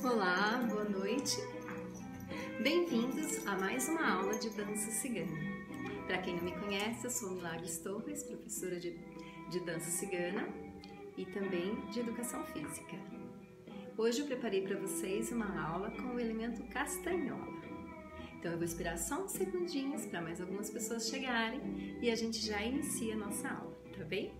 Olá, boa noite. Bem-vindos a mais uma aula de dança cigana. Para quem não me conhece, eu sou Milagres Torres, professora de dança cigana e também de educação física. Hoje eu preparei para vocês uma aula com o elemento castanhola. Então eu vou esperar só uns segundinhos para mais algumas pessoas chegarem e a gente já inicia a nossa aula, tá bem?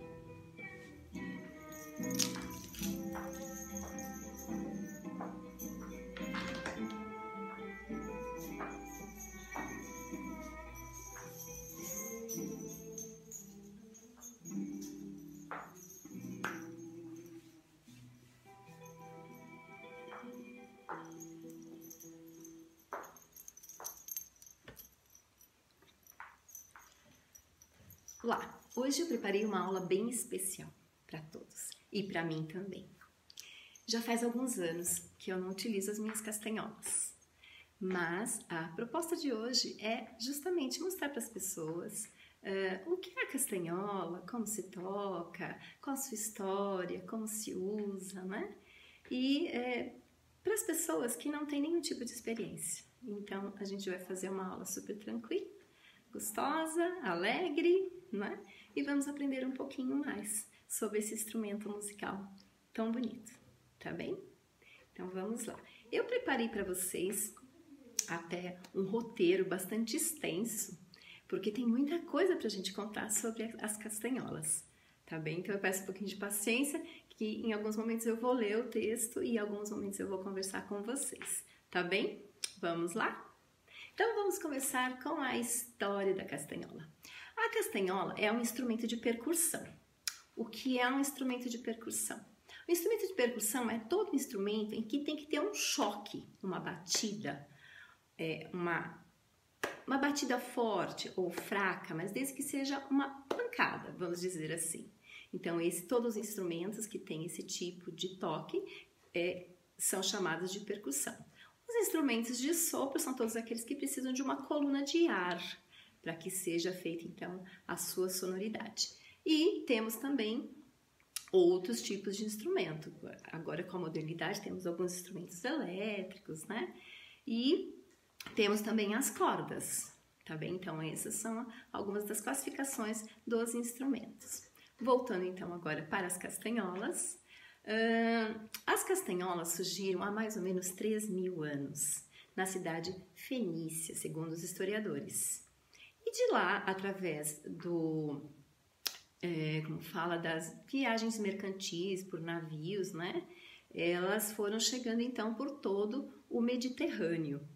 Olá, hoje eu preparei uma aula bem especial para todos e para mim também. Já faz alguns anos que eu não utilizo as minhas castanholas, mas a proposta de hoje é justamente mostrar para as pessoas o que é a castanhola, como se toca, qual a sua história, como se usa, né? E para as pessoas que não têm nenhum tipo de experiência. Então, a gente vai fazer uma aula super tranquila, gostosa, alegre, né? E vamos aprender um pouquinho mais sobre esse instrumento musical tão bonito, tá bem? Então vamos lá. Eu preparei para vocês até um roteiro bastante extenso, porque tem muita coisa para a gente contar sobre as castanholas, tá bem? Então eu peço um pouquinho de paciência, que em alguns momentos eu vou ler o texto e em alguns momentos eu vou conversar com vocês, tá bem? Vamos lá? Então vamos começar com a história da castanhola. A castanhola é um instrumento de percussão. O que é um instrumento de percussão? O instrumento de percussão é todo instrumento em que tem que ter um choque, uma batida, uma batida forte ou fraca, mas desde que seja uma pancada, vamos dizer assim. Então, todos os instrumentos que têm esse tipo de toque são chamados de percussão. Os instrumentos de sopro são todos aqueles que precisam de uma coluna de ar, para que seja feita, então, a sua sonoridade. E temos também outros tipos de instrumento. Agora, com a modernidade, temos alguns instrumentos elétricos, né? E temos também as cordas, tá bem? Então, essas são algumas das classificações dos instrumentos. Voltando, então, agora para as castanholas. As castanholas surgiram há mais ou menos 3.000 anos, na cidade fenícia, segundo os historiadores. E de lá, através das viagens mercantis por navios, né? Elas foram chegando então por todo o Mediterrâneo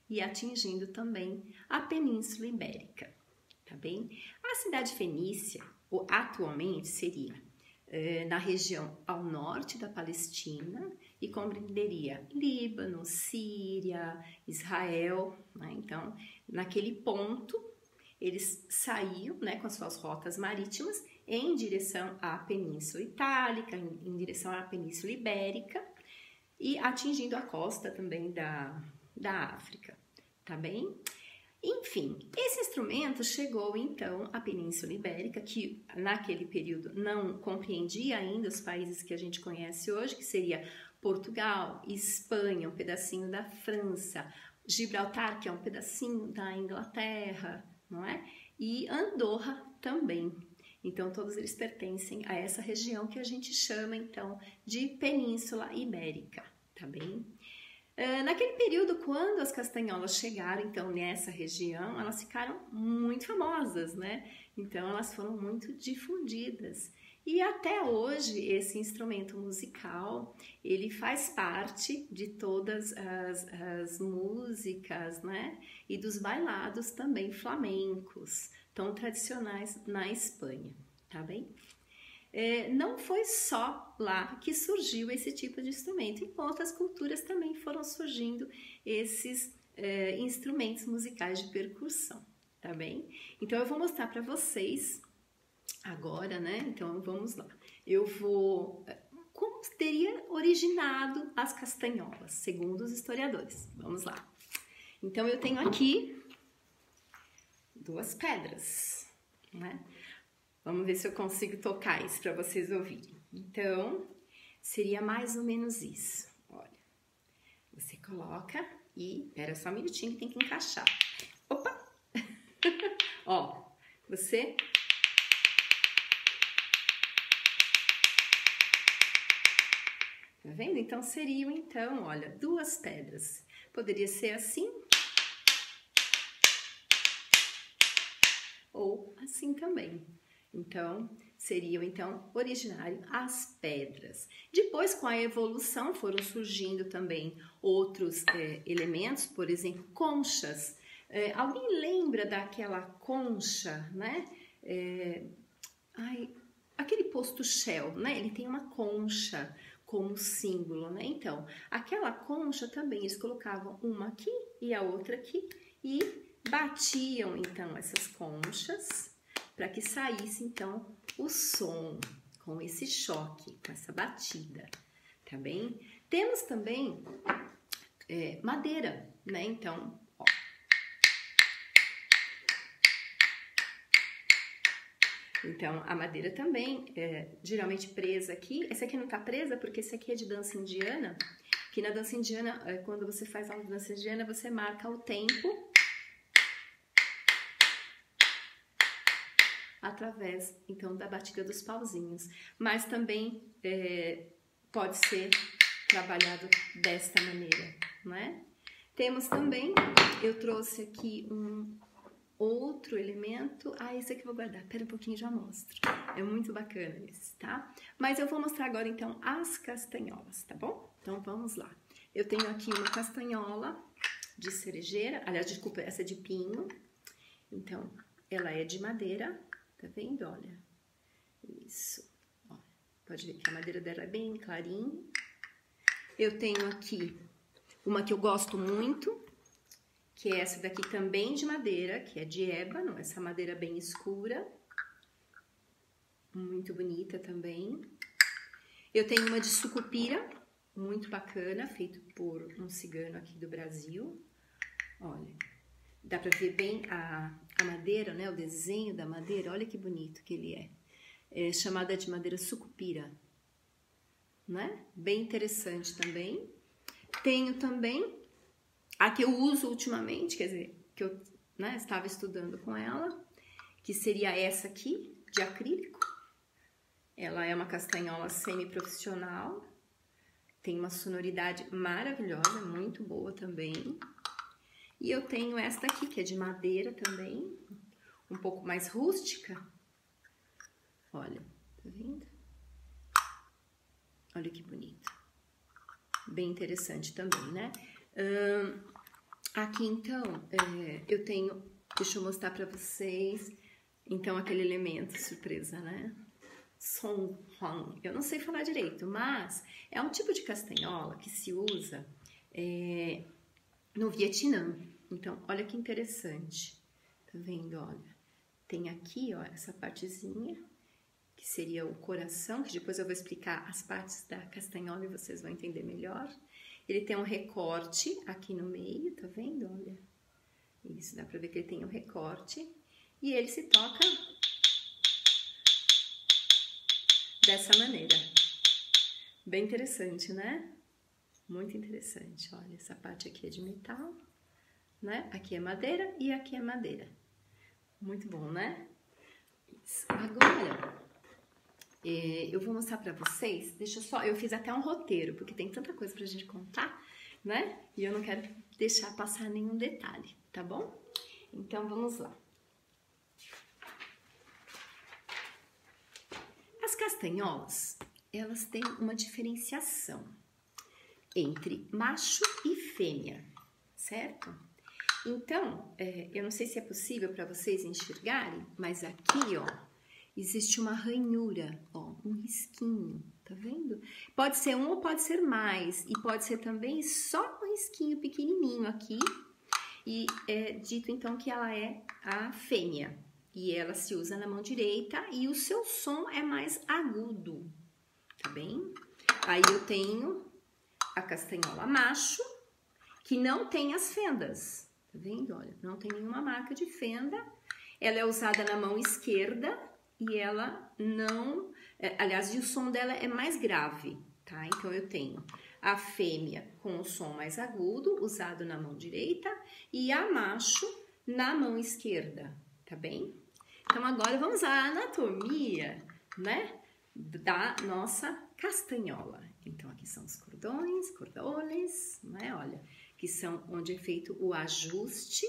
e atingindo também a Península Ibérica, tá bem? A cidade fenícia, atualmente, seria na região ao norte da Palestina e compreenderia Líbano, Síria, Israel, né? Então, naquele ponto, eles saíam, né, com as suas rotas marítimas em direção à Península Itálica, em direção à Península Ibérica e atingindo a costa também da África, tá bem? Enfim, esse instrumento chegou então à Península Ibérica, que naquele período não compreendia ainda os países que a gente conhece hoje, que seria Portugal, Espanha, um pedacinho da França, Gibraltar, que é um pedacinho da Inglaterra, não é? E Andorra também. Então, todos eles pertencem a essa região que a gente chama, então, de Península Ibérica, tá bem? Naquele período, quando as castanholas chegaram, então, nessa região, elas ficaram muito famosas, né? Então, elas foram muito difundidas. E até hoje, esse instrumento musical, ele faz parte de todas as músicas, né? E dos bailados também flamencos, tão tradicionais na Espanha, tá bem? Não foi só lá que surgiu esse tipo de instrumento, em outras culturas também foram surgindo esses instrumentos musicais de percussão, tá bem? Então eu vou mostrar para vocês agora, né? Então vamos lá. Como teria originado as castanholas, segundo os historiadores. Vamos lá. Então eu tenho aqui 2 pedras, né? Vamos ver se eu consigo tocar isso para vocês ouvirem. Então, seria mais ou menos isso. Olha, você coloca e... Espera só um minutinho que tem que encaixar. Opa! Ó, você... Tá vendo? Então, seriam, então, olha, 2 pedras. Poderia ser assim... ou assim também. Então, seriam então originário as pedras. Depois, com a evolução, foram surgindo também outros elementos, por exemplo, conchas. Alguém lembra daquela concha, né? Aquele posto Shell, né? Ele tem uma concha como símbolo, né? Então, aquela concha também, eles colocavam uma aqui e a outra aqui e batiam, então, essas conchas para que saísse, então, o som com esse choque, com essa batida, tá bem? Temos também madeira, né? Então, ó. Então, a madeira também é geralmente presa aqui. Essa aqui não tá presa porque esse aqui é de dança indiana, que na dança indiana, quando você faz aula de dança indiana, você marca o tempo através, então, da batida dos pauzinhos. Mas também pode ser trabalhado desta maneira, né? Temos também, eu trouxe aqui um outro elemento. Esse aqui eu vou guardar. Pera um pouquinho, já mostro. É muito bacana esse, tá? Mas eu vou mostrar agora, então, as castanholas, tá bom? Então, vamos lá. Eu tenho aqui uma castanhola de cerejeira. Aliás, desculpa, essa é de pinho. Então, ela é de madeira. Tá vendo? Olha, isso. Ó, pode ver que a madeira dela é bem clarinha. Eu tenho aqui uma que eu gosto muito, que é essa daqui também de madeira, que é de ébano, essa madeira bem escura. Muito bonita também. Eu tenho uma de sucupira, muito bacana, feito por um cigano aqui do Brasil. Olha. Dá pra ver bem a madeira, né? O desenho da madeira. Olha que bonito que ele é. É chamada de madeira sucupira, né? Bem interessante também. Tenho também a que eu uso ultimamente, quer dizer, que eu estava estudando com ela, que seria essa aqui, de acrílico. Ela é uma castanhola semi-profissional. Tem uma sonoridade maravilhosa, muito boa também. E eu tenho esta aqui, que é de madeira também, um pouco mais rústica. Olha, tá vendo? Olha que bonito. Bem interessante também, né? Aqui, então, eu tenho... Deixa eu mostrar pra vocês, então, aquele elemento surpresa, né? Song Hong. Eu não sei falar direito, mas é um tipo de castanhola que se usa... no Vietnã. Então, olha que interessante. Tá vendo? Olha, tem aqui, ó, essa partezinha que seria o coração, que depois eu vou explicar as partes da castanhola e vocês vão entender melhor. Ele tem um recorte aqui no meio, tá vendo? Olha, isso, dá pra ver que ele tem um recorte. E ele se toca dessa maneira. Bem interessante, né? Muito interessante. Olha, essa parte aqui é de metal, né? Aqui é madeira e aqui é madeira. Muito bom, né? Isso. Agora, eu vou mostrar pra vocês, deixa eu só, eu fiz até um roteiro, porque tem tanta coisa pra gente contar, né? E eu não quero deixar passar nenhum detalhe, tá bom? Então, vamos lá. As castanholas, elas têm uma diferenciação entre macho e fêmea, certo? Então, eu não sei se é possível para vocês enxergarem, mas aqui, ó, existe uma ranhura, ó, um risquinho, tá vendo? Pode ser um ou pode ser mais, e pode ser também só um risquinho pequenininho aqui, e é dito então que ela é a fêmea, e ela se usa na mão direita, e o seu som é mais agudo, tá bem? Aí eu tenho a castanhola macho, que não tem as fendas, tá vendo? Olha, não tem nenhuma marca de fenda, ela é usada na mão esquerda, e ela não, aliás, o som dela é mais grave, tá? Então, eu tenho a fêmea com o som mais agudo, usado na mão direita, e a macho na mão esquerda, tá bem? Então, agora vamos à anatomia, né, da nossa castanhola. Então, aqui são os cordões, cordones, né, olha, que são onde é feito o ajuste.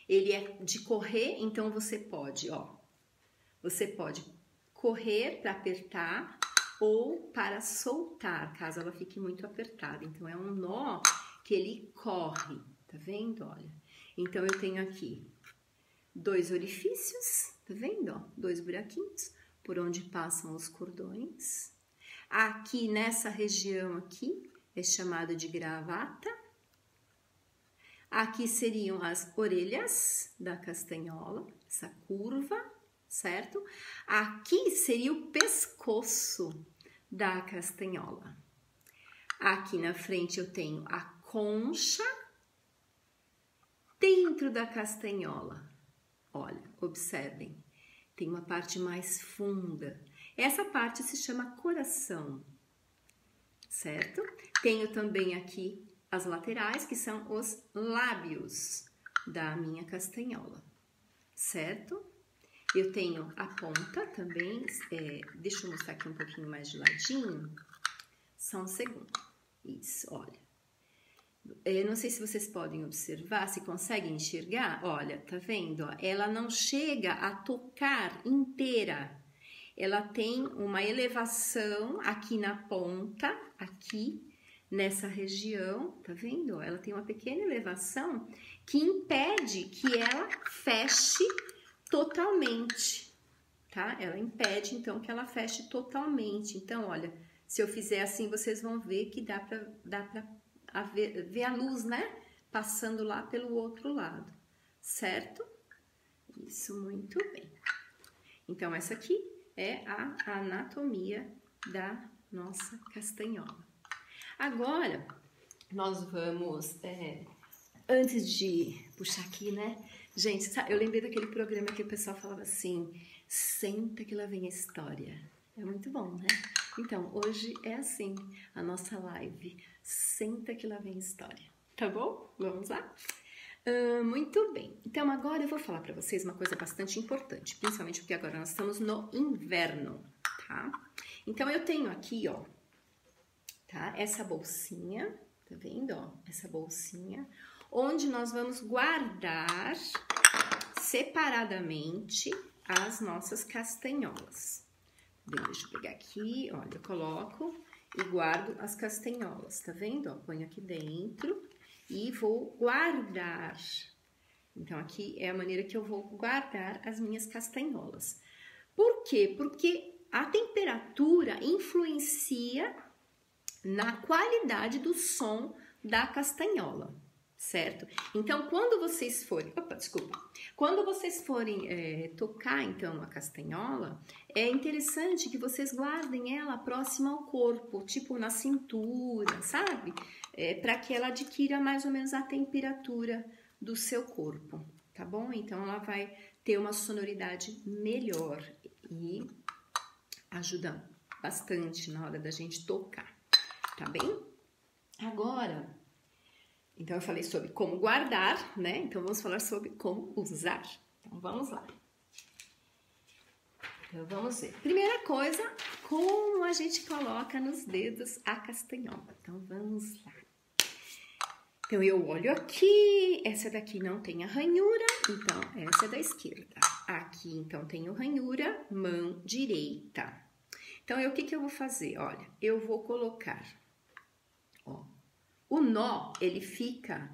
Ele é de correr, então você pode, ó, você pode correr para apertar ou para soltar, caso ela fique muito apertada. Então, é um nó que ele corre, tá vendo? Olha, então eu tenho aqui 2 orifícios, tá vendo? Ó, 2 buraquinhos por onde passam os cordões. Aqui nessa região aqui é chamado de gravata. Aqui seriam as orelhas da castanhola, essa curva, certo? Aqui seria o pescoço da castanhola. Aqui na frente eu tenho a concha dentro da castanhola. Olha, observem, tem uma parte mais funda. Essa parte se chama coração, certo? Tenho também aqui as laterais, que são os lábios da minha castanhola, certo? Eu tenho a ponta também, deixa eu mostrar aqui um pouquinho mais de ladinho, só um segundo. Isso, olha. Eu não sei se vocês podem observar, se conseguem enxergar, olha, tá vendo? Ó, ela não chega a tocar inteira, ela tem uma elevação aqui na ponta, aqui nessa região, tá vendo? Ela tem uma pequena elevação que impede que ela feche totalmente, tá? Ela impede, então, que ela feche totalmente. Então, olha, se eu fizer assim, vocês vão ver que dá pra ver a luz, né? Passando lá pelo outro lado, certo? Isso, muito bem. Então, essa aqui é a anatomia da nossa castanhola. Agora, nós vamos, antes de puxar aqui, né? Gente, sabe, eu lembrei daquele programa que o pessoal falava assim, senta que lá vem a história. É muito bom, né? Então, hoje é assim, a nossa live, senta que lá vem a história. Tá bom? Vamos lá? Muito bem. Então, agora eu vou falar para vocês uma coisa bastante importante, principalmente porque agora nós estamos no inverno, tá? Então, eu tenho aqui, ó, tá? Essa bolsinha, tá vendo, ó? Essa bolsinha, onde nós vamos guardar separadamente as nossas castanholas. Bem, deixa eu pegar aqui, olha, eu coloco e guardo as castanholas, tá vendo? Ó, ponho aqui dentro e vou guardar. Então, aqui é a maneira que eu vou guardar as minhas castanholas. Por quê? Porque a temperatura influencia na qualidade do som da castanhola, certo? Então, quando vocês forem... Opa, desculpa. Quando vocês forem tocar, então, a castanhola, é interessante que vocês guardem ela próxima ao corpo, tipo na cintura, sabe? Para que ela adquira mais ou menos a temperatura do seu corpo, tá bom? Então, ela vai ter uma sonoridade melhor e ajuda bastante na hora da gente tocar, tá bem? Agora, então eu falei sobre como guardar, né? Então vamos falar sobre como usar. Então vamos lá. Então vamos ver. Primeira coisa, como a gente coloca nos dedos a castanhola. Então vamos lá. Então eu olho aqui, essa daqui não tem a ranhura, então essa é da esquerda. Aqui então tenho ranhura, mão direita. Então o que eu vou fazer? Olha, eu vou colocar, ó, o nó ele fica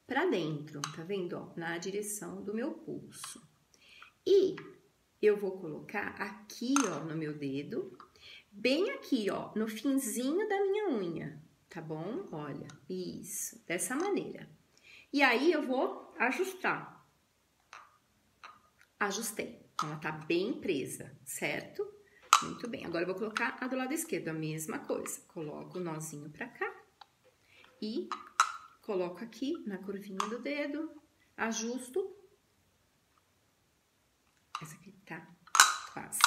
para dentro, tá vendo? Ó, na direção do meu pulso. E eu vou colocar aqui, ó, no meu dedo, bem aqui, ó, no finzinho da minha unha. Tá bom? Olha, isso, dessa maneira. E aí eu vou ajustar. Ajustei. Ela tá bem presa, certo? Muito bem. Agora eu vou colocar a do lado esquerdo, a mesma coisa. Coloco o nozinho pra cá e coloco aqui na curvinha do dedo, ajusto. Essa aqui tá quase.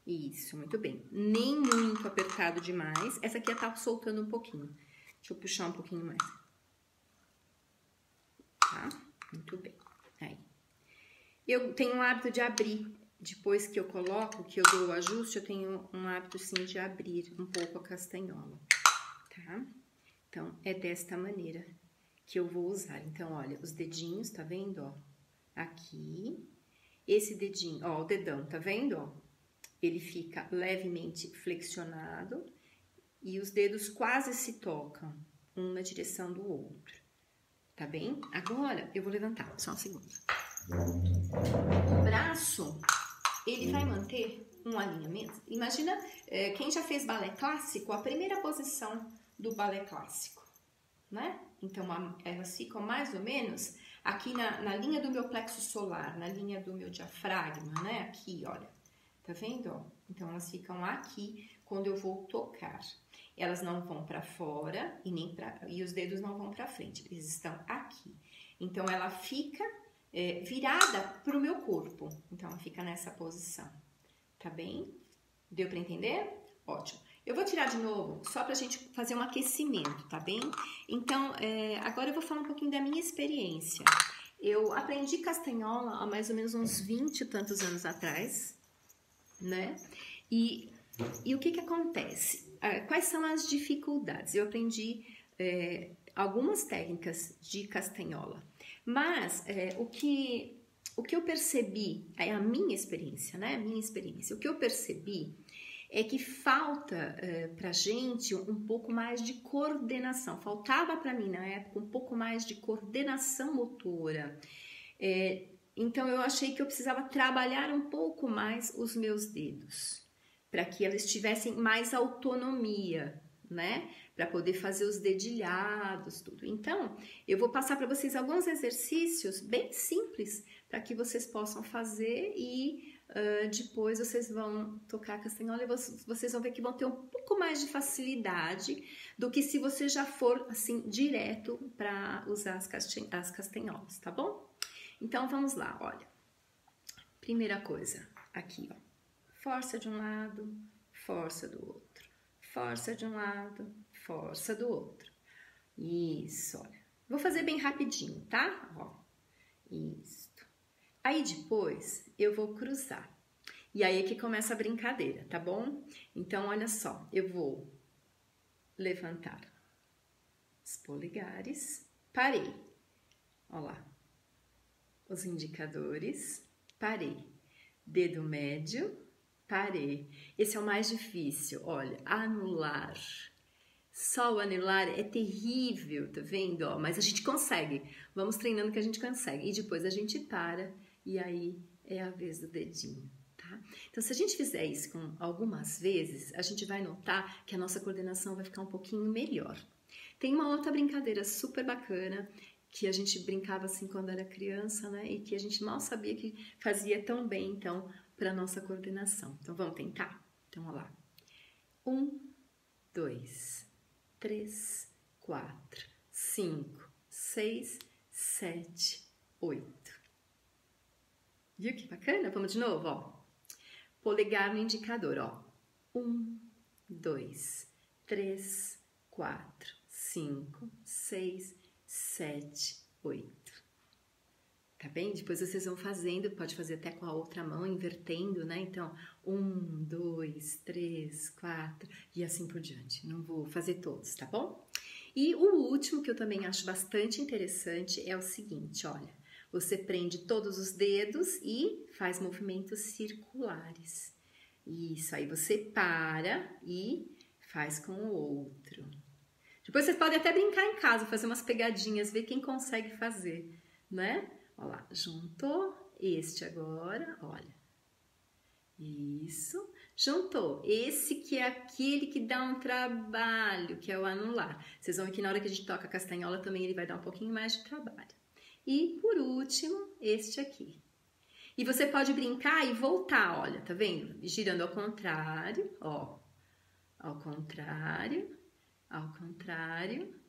Isso, muito bem. Nem muito apertado demais. Essa aqui tá soltando um pouquinho. Deixa eu puxar um pouquinho mais. Tá? Muito bem. Aí. Eu tenho um hábito de abrir. Depois que eu coloco, que eu dou o ajuste, eu tenho um hábito, sim, de abrir um pouco a castanhola. Tá? Então, é desta maneira que eu vou usar. Então, olha, os dedinhos, tá vendo, ó? Aqui. Esse dedinho, ó, o dedão, tá vendo, ó? Ele fica levemente flexionado e os dedos quase se tocam, um na direção do outro, tá bem? Agora, eu vou levantar, só um segundo. O braço, ele vai manter um alinhamento. Imagina, quem já fez balé clássico, a primeira posição do balé clássico, né? Então, elas ficam mais ou menos aqui na linha do meu plexo solar, na linha do meu diafragma, né? Aqui, olha. Tá vendo, ó? Então, elas ficam aqui quando eu vou tocar. Elas não vão pra fora e os dedos não vão pra frente. Eles estão aqui. Então, ela fica virada pro meu corpo. Então, ela fica nessa posição. Tá bem? Deu pra entender? Ótimo. Eu vou tirar de novo, só pra gente fazer um aquecimento, tá bem? Então, agora eu vou falar um pouquinho da minha experiência. Eu aprendi castanhola há mais ou menos uns 20 e tantos anos atrás, né? E o que acontece? Quais são as dificuldades? Eu aprendi algumas técnicas de castanhola, mas o que eu percebi, é a minha experiência, né? Minha experiência. O que eu percebi é que falta pra gente um pouco mais de coordenação. Faltava para mim, na época, um pouco mais de coordenação motora. Então, eu achei que eu precisava trabalhar um pouco mais os meus dedos, para que eles tivessem mais autonomia, né? Para poder fazer os dedilhados, tudo. Então, eu vou passar para vocês alguns exercícios bem simples, para que vocês possam fazer e depois vocês vão tocar a castanhola e vocês vão ver que vão ter um pouco mais de facilidade do que se você já for, assim, direto para usar as castanholas, tá bom? Então, vamos lá, olha. Primeira coisa, aqui, ó. Força de um lado, força do outro. Força de um lado, força do outro. Isso, olha. Vou fazer bem rapidinho, tá? Ó, isso. Aí, depois, eu vou cruzar. E aí é que começa a brincadeira, tá bom? Então, olha só. Eu vou levantar os polegares. Parei. Olha lá. Os indicadores, parei. Dedo médio, parei. Esse é o mais difícil, olha, anular. Só o anular é terrível, tá vendo? Ó, mas a gente consegue. Vamos treinando que a gente consegue. E depois a gente para e aí é a vez do dedinho, tá? Então, se a gente fizer isso com algumas vezes, a gente vai notar que a nossa coordenação vai ficar um pouquinho melhor. Tem uma outra brincadeira super bacana que a gente brincava assim quando era criança, né? E que a gente mal sabia que fazia tão bem, então, para nossa coordenação. Então, vamos tentar? Então, olha lá. 1, 2, 3, 4, 5, 6, 7, 8. Viu que bacana? Vamos de novo, ó. Polegar no indicador, ó. 1, 2, 3, 4, 5, 6, 7, 8. Tá bem? Depois vocês vão fazendo, pode fazer até com a outra mão, invertendo, né? Então, 1, 2, 3, 4 e assim por diante. Não vou fazer todos, tá bom? E o último, que eu também acho bastante interessante, é o seguinte, olha. Você prende todos os dedos e faz movimentos circulares. Isso, aí você para e faz com o outro. Depois vocês podem até brincar em casa, fazer umas pegadinhas, ver quem consegue fazer, né? Olha lá, juntou este agora, olha. Isso, juntou. Esse que é aquele que dá um trabalho, que é o anular. Vocês vão ver que na hora que a gente toca a castanhola também ele vai dar um pouquinho mais de trabalho. E por último, este aqui. E você pode brincar e voltar, olha, tá vendo? Girando ao contrário, ó. Ao contrário, ao contrário,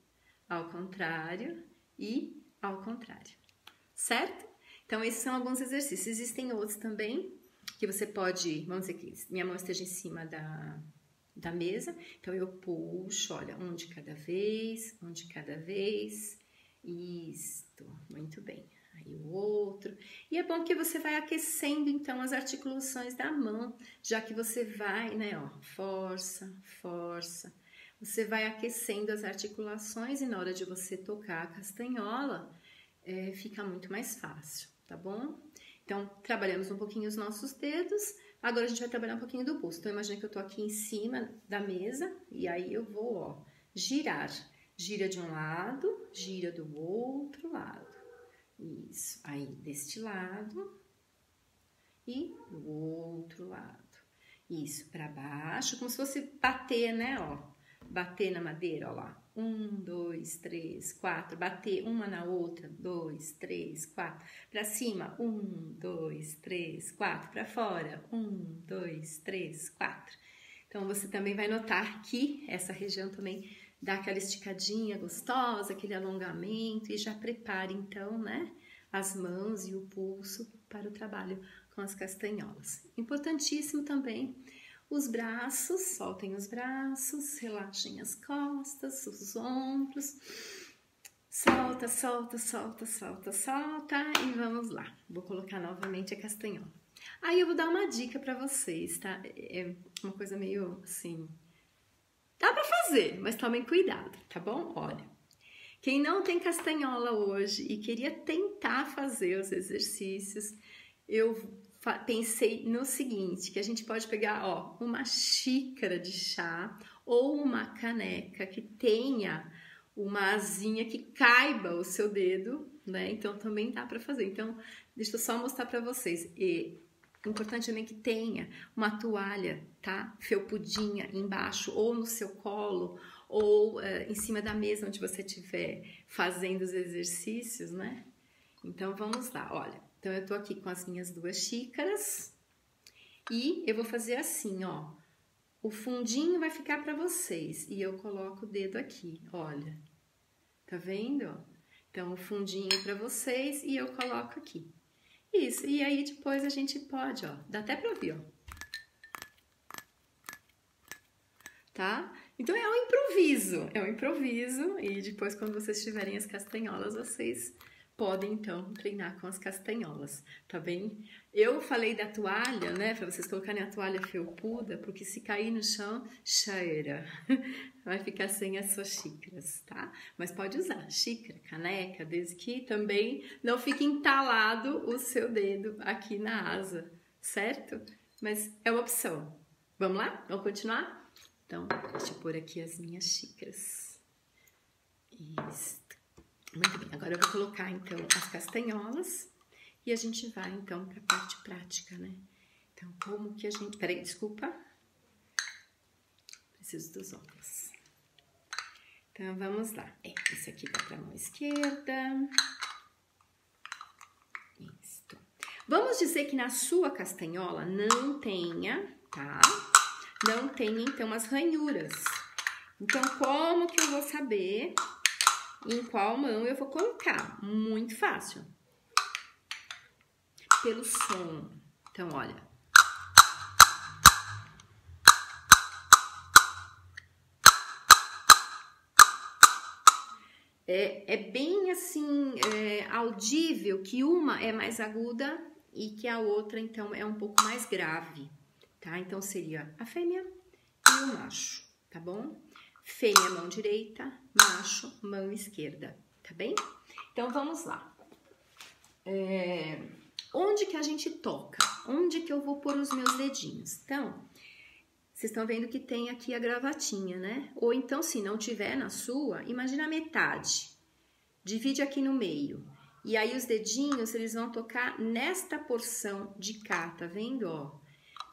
ao contrário e ao contrário. Certo? Então, esses são alguns exercícios. Existem outros também, que você pode, vamos dizer que minha mão esteja em cima da mesa. Então, eu puxo, olha, um de cada vez, um de cada vez. Isto, muito bem. Aí o outro. E é bom que você vai aquecendo, então, as articulações da mão, já que você vai, né, ó, força, força. Você vai aquecendo as articulações e na hora de você tocar a castanhola, fica muito mais fácil, tá bom? Então, trabalhamos um pouquinho os nossos dedos, agora a gente vai trabalhar um pouquinho do pulso. Então, imagina que eu tô aqui em cima da mesa e aí eu vou, ó, girar. Gira de um lado, gira do outro lado. Isso, aí deste lado e do outro lado. Isso, para baixo, como se fosse bater, né, ó. Bater na madeira, ó lá. 1, 2, 3, 4. Bater uma na outra. 2, 3, 4. Para cima. 1, 2, 3, 4. Para fora. 1, 2, 3, 4. Então, você também vai notar que essa região também dá aquela esticadinha gostosa, aquele alongamento. E já prepare, então, né, as mãos e o pulso para o trabalho com as castanholas. Importantíssimo também os braços, soltem os braços, relaxem as costas, os ombros. Solta, solta, solta, solta, solta e vamos lá. Vou colocar novamente a castanhola. Aí eu vou dar uma dica para vocês, tá? É uma coisa meio assim, dá para fazer, mas tomem cuidado, tá bom? Olha, quem não tem castanhola hoje e queria tentar fazer os exercícios, eu pensei no seguinte, que a gente pode pegar, ó, uma xícara de chá ou uma caneca que tenha uma asinha que caiba o seu dedo, né? Então também dá para fazer. Então, deixa eu só mostrar para vocês. E importante também que tenha uma toalha, tá? Felpudinha embaixo ou no seu colo ou em cima da mesa onde você estiver fazendo os exercícios, né? Então vamos lá, olha. Então, eu tô aqui com as minhas 2 xícaras e eu vou fazer assim, ó. O fundinho vai ficar para vocês e eu coloco o dedo aqui, olha. Tá vendo? Então, o fundinho para vocês e eu coloco aqui. Isso, e aí depois a gente pode, ó, dá até para ouvir, ó. Tá? Então, é um improviso e depois quando vocês tiverem as castanholas, vocês podem, então, treinar com as castanholas, tá bem? Eu falei da toalha, né, para vocês colocarem a toalha felpuda, porque se cair no chão, cheira. Vai ficar sem as suas xícaras, tá? Mas pode usar xícara, caneca, desde que também não fique entalado o seu dedo aqui na asa, certo? Mas é uma opção. Vamos lá? Vamos continuar? Então, deixa eu pôr aqui as minhas xícaras. Isso. Muito bem, agora eu vou colocar, então, as castanholas e a gente vai, então, para a parte prática, né? Então, como que a gente... Peraí, desculpa. Preciso dos óculos. Então, vamos lá. Esse aqui dá para a mão esquerda. Isso. Vamos dizer que na sua castanhola não tenha, tá? Não tenha, então, as ranhuras. Então, como que eu vou saber em qual mão eu vou colocar? Muito fácil. Pelo som. Então, olha. É bem assim, audível que uma é mais aguda e que a outra, então, é um pouco mais grave, tá? Então, seria a fêmea e o macho, tá bom? Fêmea, mão direita, macho, mão esquerda, tá bem? Então, vamos lá. Onde que a gente toca? Onde que eu vou pôr os meus dedinhos? Então, vocês estão vendo que tem aqui a gravatinha, né? Ou então, se não tiver na sua, imagina a metade. Divide aqui no meio. E aí, os dedinhos, eles vão tocar nesta porção de cá, tá vendo, ó?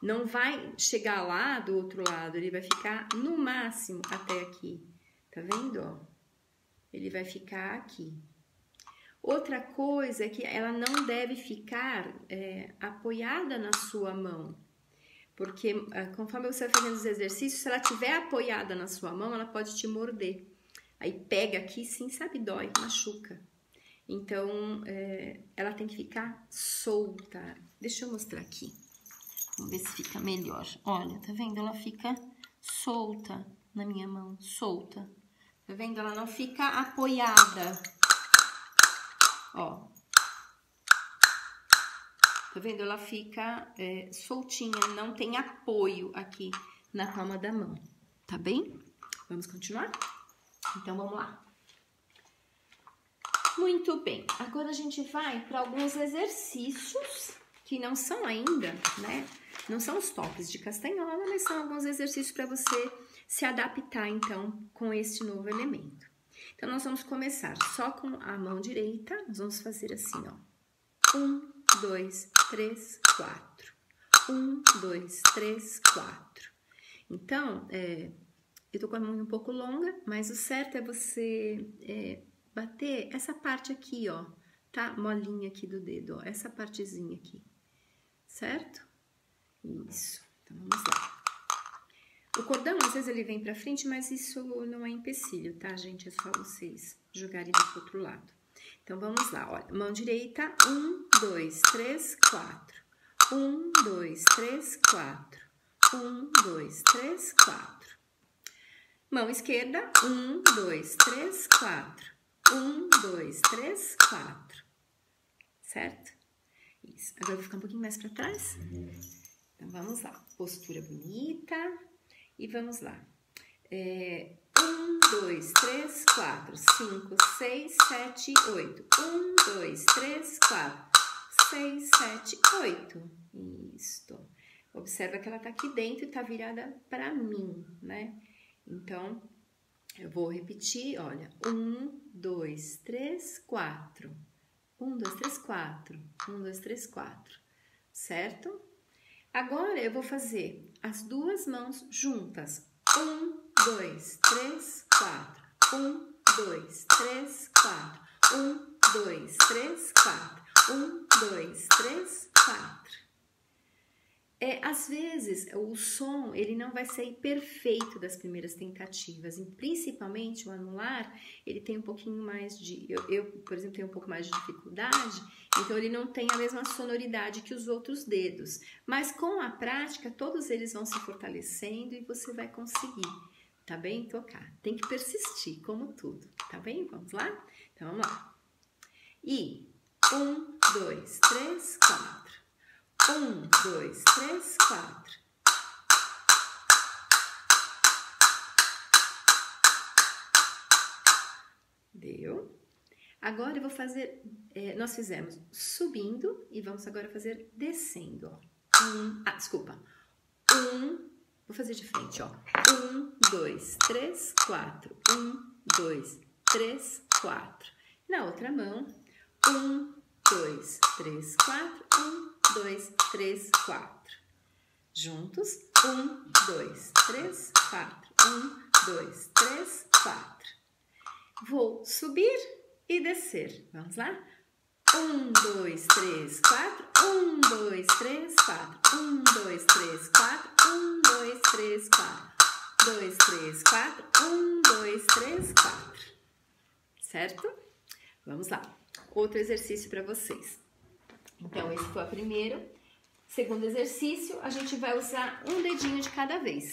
Não vai chegar lá do outro lado, ele vai ficar no máximo até aqui. Tá vendo, ó? Ele vai ficar aqui. Outra coisa é que ela não deve ficar apoiada na sua mão. Porque conforme você vai fazendo os exercícios, se ela estiver apoiada na sua mão, ela pode te morder. Aí pega aqui, sim, sabe, dói, machuca. Então, ela tem que ficar solta. Deixa eu mostrar aqui. Vamos ver se fica melhor. Olha, tá vendo? Ela fica solta na minha mão, solta. Tá vendo? Ela não fica apoiada. Ó. Tá vendo? Ela fica soltinha, não tem apoio aqui na palma da mão. Tá bem? Vamos continuar? Então, vamos lá. Muito bem. Agora, a gente vai para alguns exercícios que não são ainda, né? Não são os toques de castanhola, mas são alguns exercícios para você se adaptar, então, com este novo elemento. Então, nós vamos começar só com a mão direita. Nós vamos fazer assim, ó. 1, 2, 3, 4. 1, 2, 3, 4. Então, eu tô com a mão um pouco longa, mas o certo é você bater essa parte aqui, ó, tá? Molinha aqui do dedo, ó, essa partezinha aqui, certo? Isso, então vamos lá. O cordão, às vezes, ele vem pra frente, mas isso não é empecilho, tá, gente? É só vocês jogarem do outro lado. Então, vamos lá, olha, mão direita, 1, 2, 3, 4. 1, 2, 3, 4. 1, 2, 3, 4. Mão esquerda, 1, 2, 3, 4. 1, 2, 3, 4. Certo? Isso. Agora eu vou ficar um pouquinho mais para trás. Então, vamos lá. Postura bonita. E vamos lá. 1, 2, 3, 4, 5, 6, 7, 8. 1, 2, 3, 4, 6, 7, 8. Isso. Observa que ela tá aqui dentro e tá virada para mim, né? Então, eu vou repetir, olha. 1, 2, 3, 4. 1, 2, 3, 4. 1, 2, 3, 4. Certo? Agora, eu vou fazer as duas mãos juntas. 1, 2, 3, 4. 1, 2, 3, 4. 1, 2, 3, 4. 1, 2, 3, 4. Às vezes, o som, ele não vai sair perfeito das primeiras tentativas, e principalmente o anular, ele tem um pouquinho mais de... Eu, por exemplo, tenho um pouco mais de dificuldade, então ele não tem a mesma sonoridade que os outros dedos. Mas com a prática, todos eles vão se fortalecendo e você vai conseguir, tá bem? Tocar. Tem que persistir, como tudo, tá bem? Vamos lá? Então, vamos lá. E 1, 2, 3, 4. 1, 2, 3, 4. Deu? Agora eu vou fazer, nós fizemos subindo e vamos agora fazer descendo, ó. Desculpa. Vou fazer de frente, ó. 1, 2, 3, 4. 1, 2, 3, 4. Na outra mão, 1, 2, 3, 4. 1, 2, 3, 4. Juntos. 1, 2, 3, 4. 1, 2, 3, 4. Vou subir e descer. Vamos lá? 1, 2, 3, 4. 1, 2, 3, 4. 1, 2, 3, 4. 1, 2, 3, 4. 2, 3, 4. 1, 2, 3, 4. Certo? Vamos lá. Outro exercício para vocês. Então, esse foi o primeiro. Segundo exercício, a gente vai usar um dedinho de cada vez.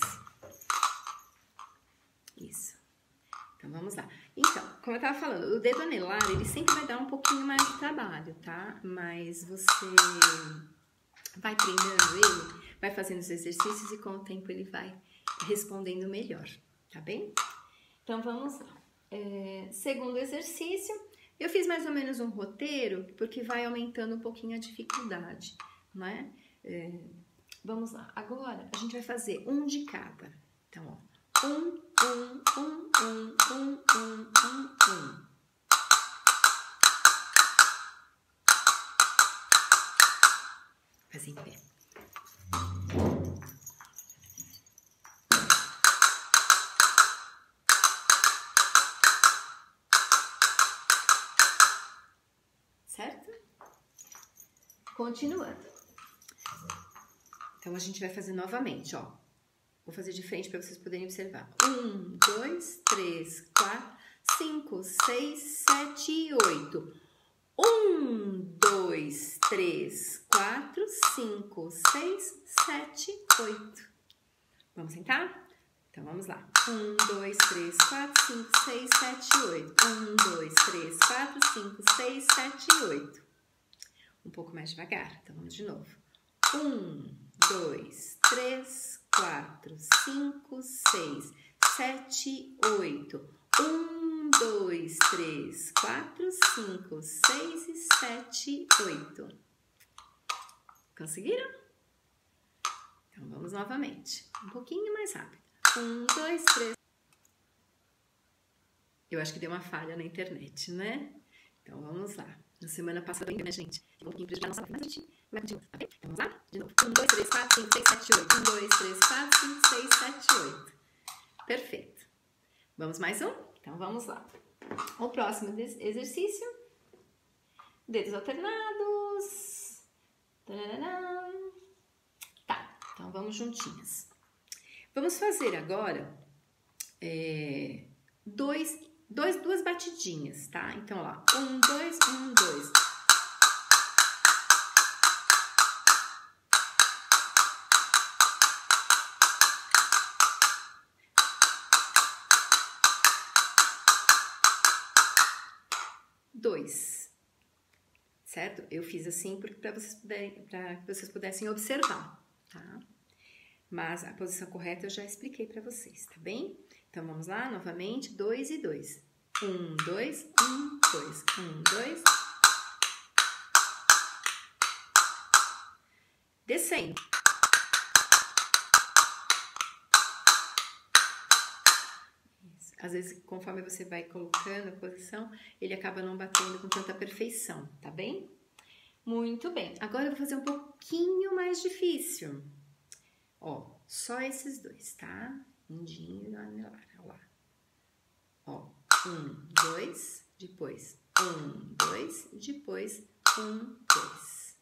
Isso. Então, vamos lá. Então, como eu tava falando, o dedo anelar, ele sempre vai dar um pouquinho mais de trabalho, tá? Mas você vai treinando ele, vai fazendo os exercícios e com o tempo ele vai respondendo melhor, tá bem? Então, vamos lá. Segundo exercício, eu fiz mais ou menos um roteiro, porque vai aumentando um pouquinho a dificuldade, não é? Vamos lá. Agora, a gente vai fazer um de cada. Então, ó. 1, 1, 1, 1, 1, 1, 1, 1. Fazer em pé. Certo? Continuando. Então, a gente vai fazer novamente, ó. Vou fazer de frente para vocês poderem observar. 1, 2, 3, 4, 5, 6, 7, 8. 1, 2, 3, 4, 5, 6, 7, 8. Vamos sentar? Então, vamos lá. 1, 2, 3, 4, 5, 6, 7, 8. 1, 2, 3, 4, 5, 6, 7, 8. Um pouco mais devagar. Então, vamos de novo. 1, 2, 3, 4, 5, 6, 7, 8. 1, 2, 3, 4, 5, 6 e 7, 8. Conseguiram? Então, vamos novamente. Um pouquinho mais rápido. 1, 2, 3. Eu acho que deu uma falha na internet, né? Então, vamos lá. Na semana passada, né, gente? Um pouquinho para não saber, mas a gente vai continuar, tá bem? Então, vamos lá? De novo. 1, 2, 3, 4, 5, 6, 7, 8. 1, 2, 3, 4, 5, 6, 7, 8. Perfeito. Vamos mais um? Então, vamos lá. O próximo exercício. Dedos alternados. Tararã. Tá, então vamos juntinhas. Vamos fazer agora duas batidinhas, tá? Então, ó lá. 1, 2, 1, 2. Dois, certo? Eu fiz assim para que vocês pudessem observar, tá? Mas a posição correta eu já expliquei para vocês, tá bem? Então, vamos lá, novamente, 2 e 2. 1, 2, 1, 2, 1, 2. Descendo. Às vezes, conforme você vai colocando a posição, ele acaba não batendo com tanta perfeição, tá bem? Muito bem. Agora eu vou fazer um pouquinho mais difícil. Ó, só esses dois, tá? Mindinho e anelar, ó lá. Ó, 1, 2, depois 1, 2, depois 1, 2.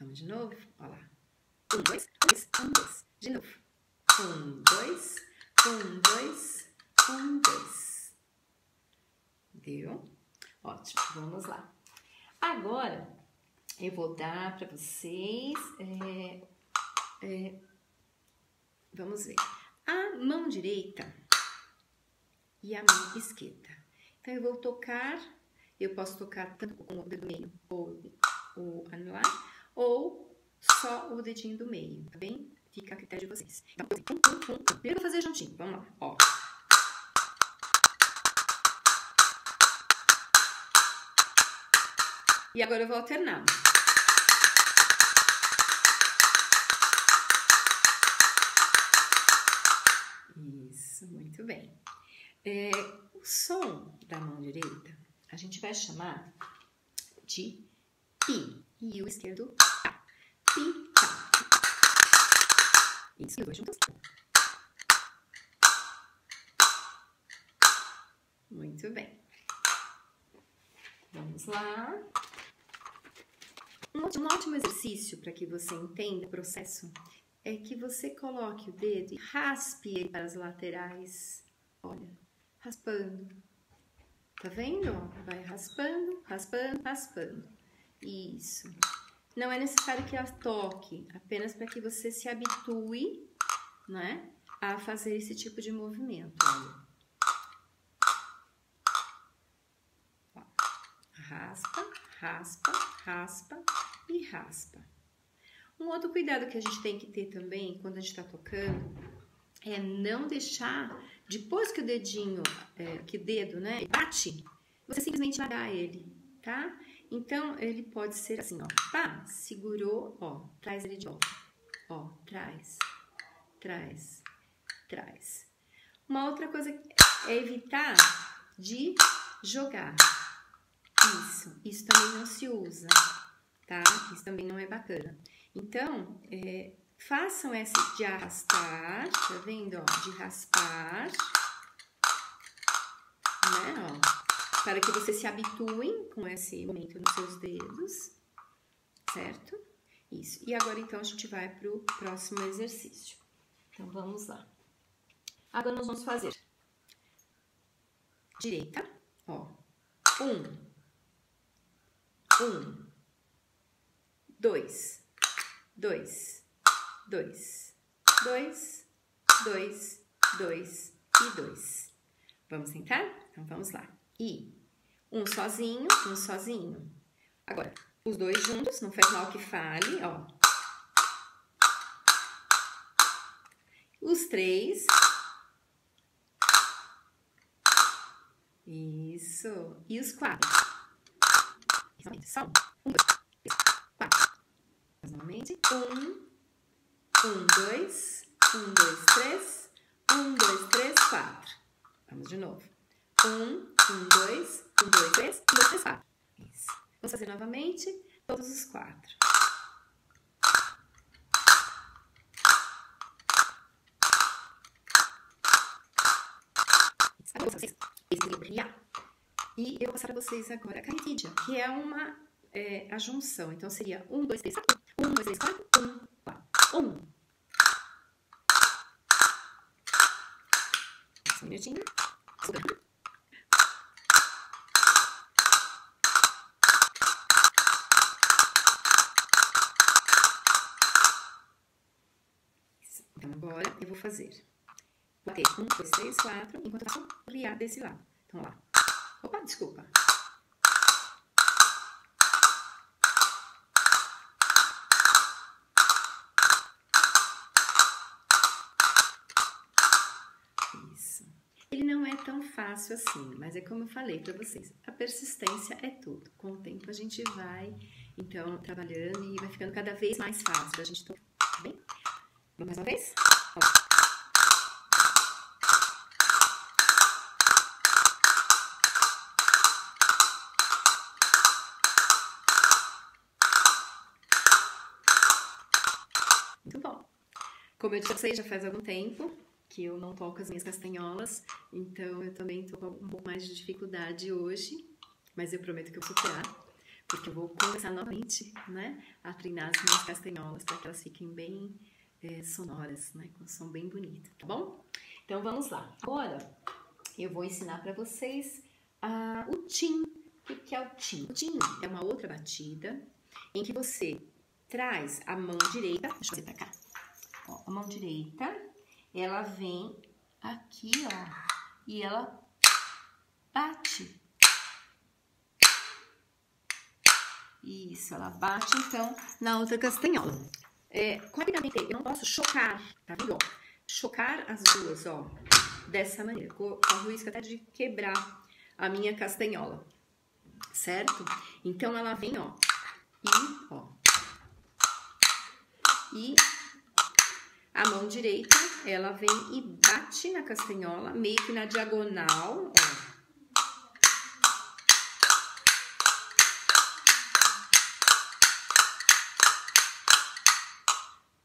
Vamos de novo? Ó lá. 1, 2, 2, 1, 2. De novo. 1, 2, 1, 2, 1, 2. Deu? Ótimo, vamos lá. Agora, eu vou dar para vocês... vamos ver. A mão direita e a mão esquerda. Então, eu vou tocar... Eu posso tocar tanto com o dedo meio ou o anelar, ou só o dedinho do meio, tá bem? Fica a critério de vocês. Então, primeiro eu vou fazer juntinho. Vamos lá, ó. E agora eu vou alternar. Isso, muito bem. O som da mão direita, a gente vai chamar de pi. E o esquerdo, tá. Pi, tá. Isso, e os dois juntos. Muito Muito bem. Vamos lá. Um ótimo exercício para que você entenda o processo é que você coloque o dedo e raspe ele para as laterais. Olha, raspando. Tá vendo? Vai raspando, raspando, raspando. Isso. Não é necessário que ela toque, apenas para que você se habitue, né, a fazer esse tipo de movimento. Olha. Raspa, raspa, raspa e raspa. Um outro cuidado que a gente tem que ter também quando a gente está tocando é não deixar, depois que o dedinho, que o dedo, né, bate, você simplesmente largar ele, tá? Então, ele pode ser assim, ó, pá, segurou, ó, traz ele de volta, ó, traz, traz, traz. Uma outra coisa é evitar de jogar. Isso também não se usa, tá? Isso também não é bacana. Então, façam essa de arrastar, tá vendo, ó? De raspar, né, ó? Para que vocês se habituem com esse movimento nos seus dedos, certo? Isso. E agora, então, a gente vai pro próximo exercício. Então, vamos lá. Agora, nós vamos fazer direita, ó. 1, 2, 2, 2, 2, 2, 2 e 2. Vamos tentar? Então, vamos lá. E um sozinho, um sozinho. Agora, os dois juntos, não faz mal que fale, ó. Os três. Isso. E os 4. Só 1, 2, 3, 4. Novamente. 1, 2, 1, 2, 3. 1, 2, 3, 4. Vamos de novo. 1, 2, 1, 2, 3, 1, 2, 3, 4. Isso. Vamos fazer novamente todos os 4. Agora vocês e eu vou passar para vocês agora a carretilha, que é a junção. Então, seria 1, 2, 3, 4. 1, 2, 3, 4. 1, 4. 1. Só um minutinho. Então, agora eu vou fazer. Bater 1, 2, 3, 4, enquanto eu faço riar desse lado. Então, lá. Opa, desculpa. Isso. Ele não é tão fácil assim, mas é como eu falei para vocês, a persistência é tudo. Com o tempo a gente vai, então, trabalhando e vai ficando cada vez mais fácil a gente tocar, tá bem? Vamos mais uma vez? Ó. Muito bom. Como eu disse a vocês, já faz algum tempo que eu não toco as minhas castanholas, então eu também tô com um pouco mais de dificuldade hoje, mas eu prometo que eu vou superar, porque eu vou começar novamente, né, a treinar as minhas castanholas para que elas fiquem bem sonoras, né, com um som bem bonito, tá bom? Então vamos lá. Agora eu vou ensinar para vocês o tim. O que é o tim? O tim é uma outra batida em que você traz a mão direita, deixa eu fazer pra cá, ó, a mão direita, ela vem aqui, ó, e ela bate. Isso, ela bate, então, na outra castanhola. Rapidamente, eu não posso chocar, tá vendo? Chocar as duas, ó, dessa maneira, com o risco até de quebrar a minha castanhola, certo? Então, ela vem, ó, e a mão direita, ela vem e bate na castanhola, meio que na diagonal, ó.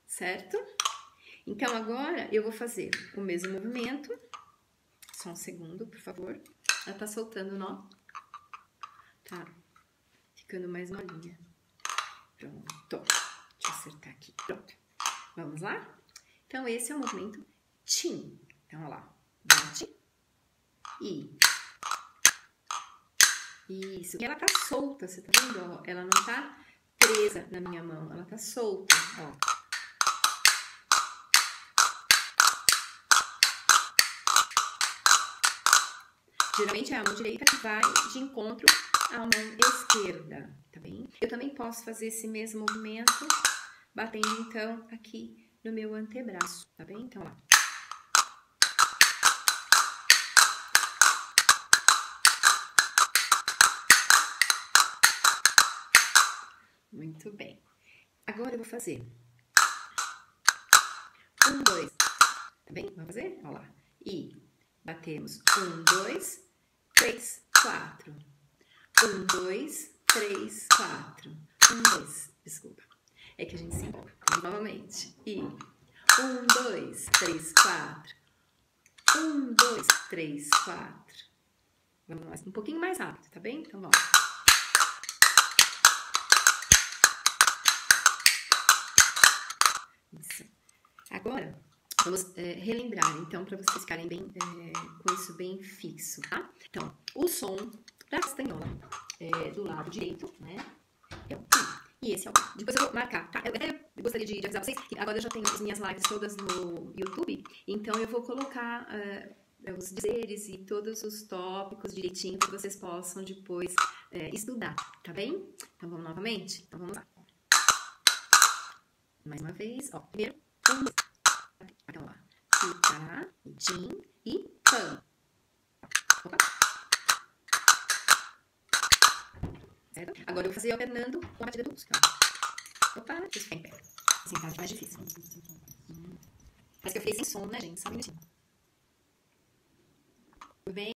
Certo? Então, agora eu vou fazer o mesmo movimento. Só um segundo, por favor. Ela tá soltando o nó. Tá ficando mais molinha. Pronto. Deixa eu acertar aqui. Pronto. Vamos lá? Então, esse é o movimento tchim. Então, olha lá. Bate. E... Isso. E ela tá solta, você tá vendo? Ó, ela não tá presa na minha mão. Ela tá solta, ó. Geralmente é a mão direita que vai de encontro à mão esquerda, tá bem? Eu também posso fazer esse mesmo movimento batendo, então, aqui no meu antebraço, tá bem? Então, ó. Muito bem. Agora eu vou fazer 1, 2, tá bem? Vamos fazer? Olha lá. E batemos 1, 2, 3, 4. 1, 2, 3, 4. 1, 2, desculpa. É que a gente se empolga. Novamente. E 1, 2, 3, 4. 1, 2, 3, 4. Vamos lá, um pouquinho mais rápido, tá bem? Então, vamos. Isso. Agora, vamos relembrar, então, para vocês ficarem bem, com isso bem fixo, tá? Então, o som da castanhola do lado direito, né? É o I. E esse é o I. Depois eu vou marcar, tá? Eu até gostaria de avisar vocês que agora eu já tenho as minhas lives todas no YouTube, então eu vou colocar os dizeres e todos os tópicos direitinho para que vocês possam depois estudar, tá bem? Então, vamos novamente? Então, vamos lá. Mais uma vez, ó. Primeiro, então lá. Tá, tim e pam. Opa. Certo? Agora eu vou fazer alternando com a batida do pulso. Opa, deixa eu ficar em pé. Assim tá mais difícil. Parece que eu fiz sem som, né, gente? Só um minutinho. Tudo bem?